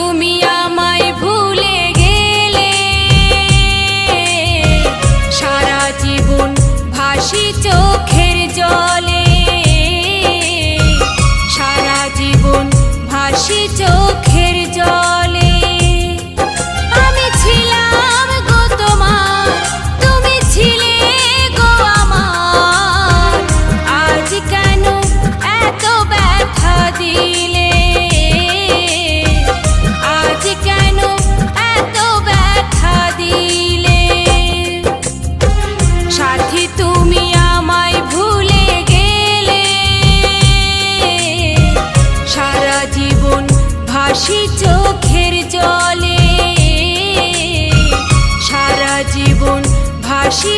তুমি আমায় ভুলে গেলে, সারা জীবন ভাসি চোখের জলে, সারা জীবন ভাসি চোখের জলে। আমি ছিলাম গো তোমার, তুমি ছিলে গো আমার, আজ কেন এত ব্যথা দিলে, আজ কেন এত ব্যথা দিলে। সাথী তুমি আমায় ভুলে গেলে, সারা জীবন ভাসি চোখের জলে, সারা জীবন ভাসি